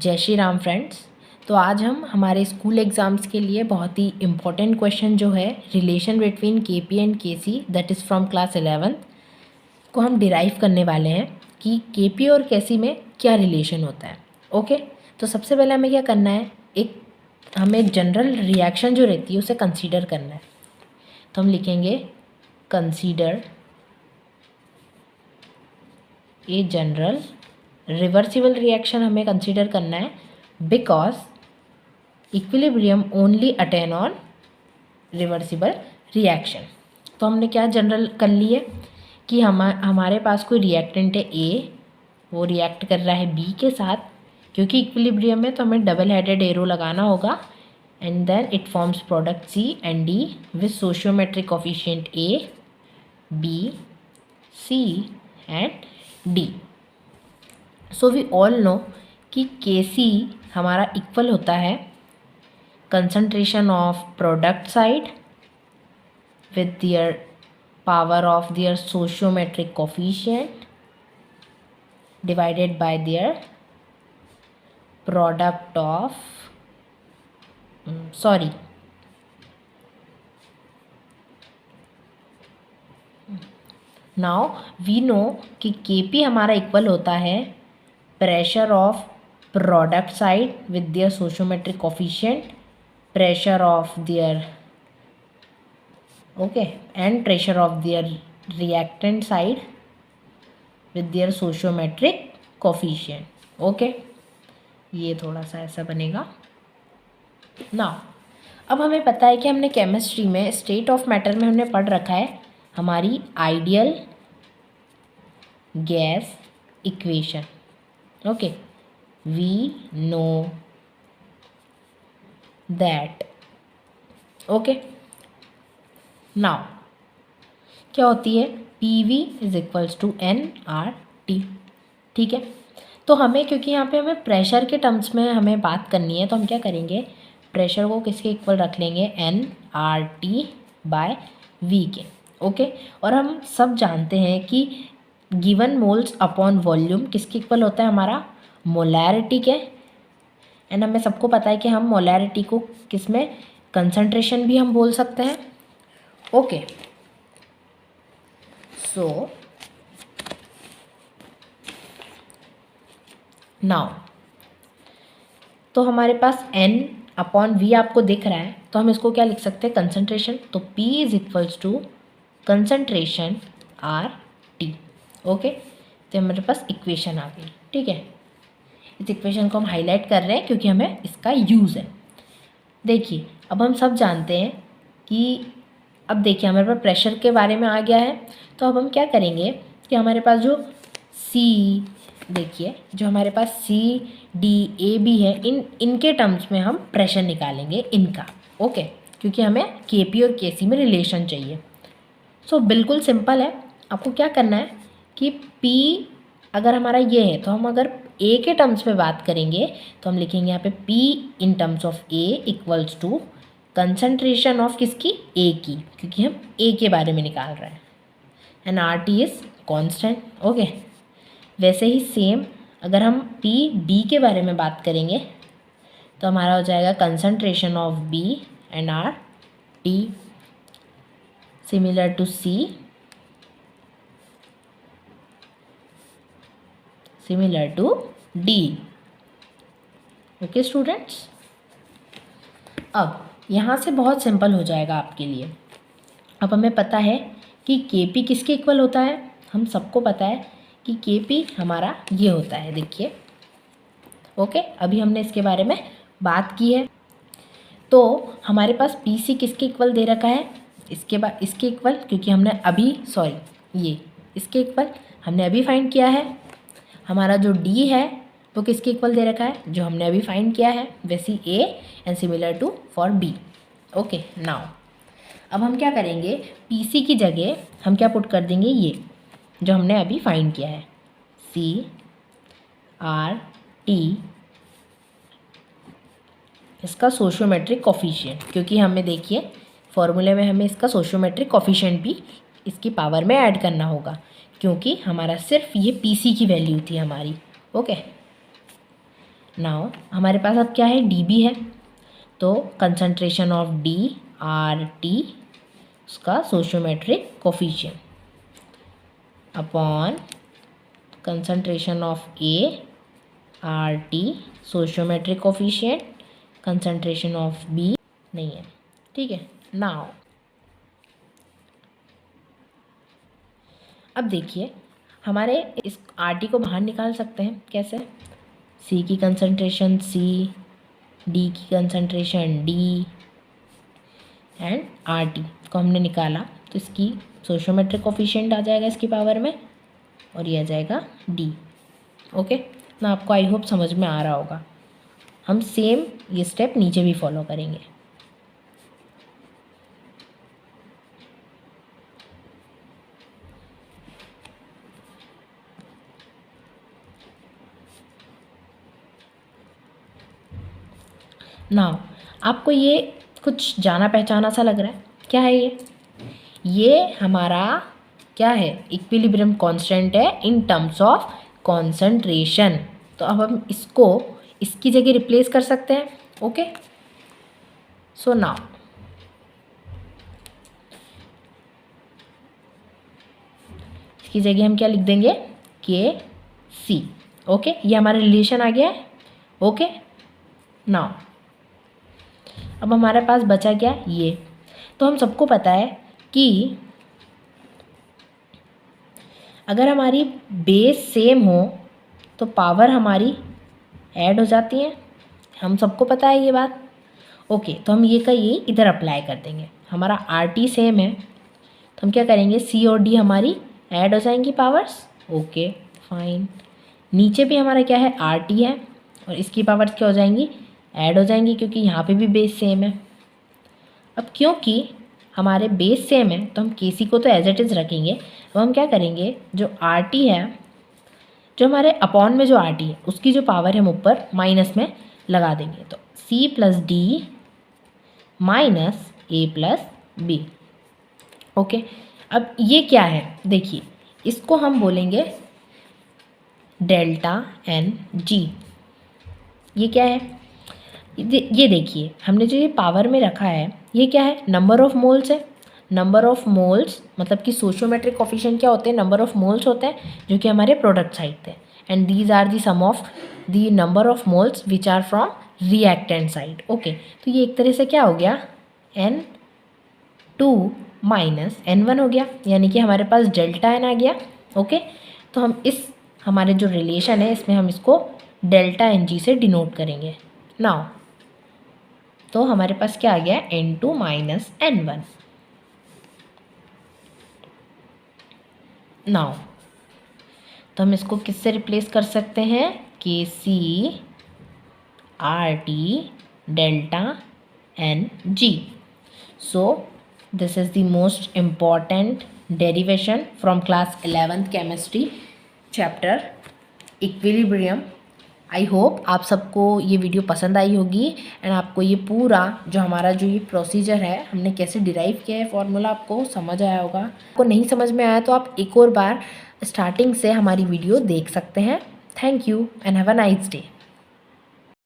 जय श्री राम फ्रेंड्स। तो आज हम हमारे स्कूल एग्ज़ाम्स के लिए बहुत ही इम्पोर्टेंट क्वेश्चन जो है relation between K P and K C that is from class 11th को हम डिराइव करने वाले हैं कि केपी और केसी में क्या रिलेशन होता है। ओके, तो सबसे पहले हमें क्या करना है, हमें एक जनरल रिएक्शन जो रहती है उसे कंसीडर करना है। तो हम लिखेंगे consider a general reversible reaction हमें कंसीडर करना है because equilibrium only attain on reversible reaction. तो हमने क्या जनरल कर ली है कि हमारे पास कोई रिएक्टेंट है ए, वो रिएक्ट कर रहा है बी के साथ, क्योंकि इक्विलिब्रियम है तो हमें डबल हेडेड एरो लगाना होगा and then it forms product C and D with stoichiometric coefficient A B C and D. So we all know कि Kc हमारा इक्वल होता है concentration of product side with their power of their stoichiometric coefficient divided by their product of now we know कि Kp हमारा equal होता है pressure of product side with their stoichiometric coefficient, pressure of their and pressure of their reactant side with their stoichiometric coefficient. Okay, ये थोड़ा सा ऐसा बनेगा। Now अब हमें पता है कि हमने केमिस्ट्री में स्टेट ऑफ मैटर में हमने पढ़ रखा है हमारी ideal gas equation. Okay, we know that। Okay, now क्या होती है PV is equals to nRT। ठीक है, तो हमें क्योंकि यहाँ पे हमें प्रेशर के टर्म्स में हमें बात करनी है तो हम क्या करेंगे, प्रेशर को किसके इक्वल रख लेंगे, nRT बाय V के। ओके, और हम सब जानते हैं कि गिवन मोल्स अपॉन वॉल्यूम किसके इक्वल होता है, हमारा मोलैरिटी के। एंड हमें सबको पता है कि हम मोलैरिटी को किस में, कंसंट्रेशन भी हम बोल सकते हैं। ओके, सो नाउ तो हमारे पास n अपॉन v आपको दिख रहा है तो हम इसको क्या लिख सकते हैं, कंसंट्रेशन। तो P is equals to concentration RT। Okay, तो हमारे पास इक्वेशन आ गई। ठीक है, इस इक्वेशन को हम हाईलाइट कर रहे हैं क्योंकि हमें इसका यूज़ है। देखिए, अब हम सब जानते हैं कि अब देखिए हमारे पास प्रेशर के बारे में आ गया है, तो अब हम क्या करेंगे कि हमारे पास जो देखिए जो हमारे पास CDAB है, इनके टर्म्स में हम प्रेशर निकालेंगे इनका। ओके, क्योंकि हमें KP और KC में रिलेशन चाहिए। सो बिल्कुल सिंपल है, आपको क्या करना है कि P अगर हमारा ये है तो हम अगर A के टर्म्स में बात करेंगे तो हम लिखेंगे यहाँ पे P in terms of A equals to concentration of किसकी, A की, क्योंकि हम A के बारे में निकाल रहे हैं and RT is constant. Okay, वैसे ही सेम अगर हम B के बारे में बात करेंगे तो हमारा हो जाएगा concentration of B and RT similar to C similar to D। Okay students, अब यहाँ से बहुत सिंपल हो जाएगा आपके लिए। अब हमें पता है कि KP किसके इक्वल होता है, हम सबको पता है कि KP हमारा ये होता है, देखिए। ओके, अभी हमने इसके बारे में बात की है। तो हमारे पास PC किसके इक्वल दे रखा है, इसके इक्वल, क्योंकि हमने अभी इसके इक्वल हमने अभी फाइंड किया है। हमारा जो D है वो किसके इक्वल दे रखा है, जो हमने अभी फाइंड किया है, वैसी A and similar to for B। Okay, now अब हम क्या करेंगे, PC की जगह हम क्या पुट कर देंगे, ये जो हमने अभी फाइंड किया है CRT, इसका सोशियोमेट्रिक कोफिशिएंट, क्योंकि हमें देखिए फॉर्मूले में हमें इसका सोशियोमेट्रिक कोफिशिएंट भी इसकी पावर में ऐड करना होगा, क्योंकि हमारा सिर्फ ये PC की वैल्यू थी हमारी। ओके, नाउ हमारे पास अब क्या है, dB है, तो कंसंट्रेशन ऑफ D RT उसका sociometric coefficient upon concentration of A RT sociometric coefficient, concentration of B नहीं है, ठीक है। नाउ अब देखिए हमारे इस RT को बाहर निकाल सकते हैं, कैसे, C की कंसंट्रेशन C, D की कंसंट्रेशन D एंड RT को हमने निकाला तो इसकी सोशियोमेट्रिक कोफिशिएंट आ जाएगा इसकी पावर में, और ये आ जाएगा D। ओके ना, आपको आई होप समझ में आ रहा होगा। हम सेम ये स्टेप नीचे भी फॉलो करेंगे। नाउ आपको ये कुछ जाना पहचाना सा लग रहा है, क्या है ये हमारा क्या है, इक्विलिब्रियम कांस्टेंट है इन टर्म्स ऑफ कॉन्सेंट्रेशन। तो अब हम इसको इसकी जगह रिप्लेस कर सकते हैं। ओके, सो नाउ इसकी जगह हम क्या लिख देंगे, Kc। ओके, ये हमारा रिलेशन आ गया है। ओके, नाउ अब हमारे पास बचा क्या, ये तो हम सबको पता है कि अगर हमारी बेस सेम हो तो पावर हमारी ऐड हो जाती है, हम सबको पता है ये बात। ओके, तो हम ये का ये इधर अप्लाई कर देंगे। हमारा RT सेम है तो हम क्या करेंगे, C और D हमारी ऐड हो जाएंगी पावर्स। ओके फाइन, नीचे भी हमारा क्या है, RT है और इसकी पावर्स क्या हो जाएंगी, ऐड हो जाएंगी, क्योंकि यहाँ पे भी बेस सेम है। अब क्योंकि हमारे बेस सेम है तो हम Kc को तो एज इट इज़ रखेंगे। अब हम क्या करेंगे, जो RT है, जो हमारे अपॉन में जो RT है उसकी जो पावर है हम ऊपर माइनस में लगा देंगे, तो C plus D minus A plus B। Okay, अब ये क्या है, देखिए इसको हम बोलेंगे डेल्टा NG। ये क्या है, ये देखिए हमने जो ये पावर में रखा है ये क्या है, नंबर ऑफ मोल्स है। नंबर ऑफ मोल्स मतलब कि सोशियोमेट्रिक कोफिशिएंट क्या होते हैं, नंबर ऑफ मोल्स होते हैं जो कि हमारे प्रोडक्ट साइड थे, and these are the sum of the number of moles which are from reactant side. Okay, तो ये एक तरह से क्या हो गया, N2 माइनस N1 हो गया, यानी कि हमारे पास डेल्टा N आ गया। ओके, तो हम इस हमारे जो रिलेशन है इसमें हम इसको डेल्टा NG से डिनोट करेंगे। नाउ तो हमारे पास क्या आ गया, N2 माइनस N1। नाउ तो हम इसको किससे रिप्लेस कर सकते हैं, Kc RT delta NG। So this is the most important derivation from class 11th chemistry chapter equilibrium. I hope आप सबको ये वीडियो पसंद आई होगी एंड आपको ये पूरा जो हमारा जो ये प्रोसीजर है हमने कैसे डिराइव किया है फॉर्मूला आपको समझ आया होगा। आपको नहीं समझ में आया तो आप एक और बार स्टार्टिंग से हमारी वीडियो देख सकते हैं। Thank you and have a nice day.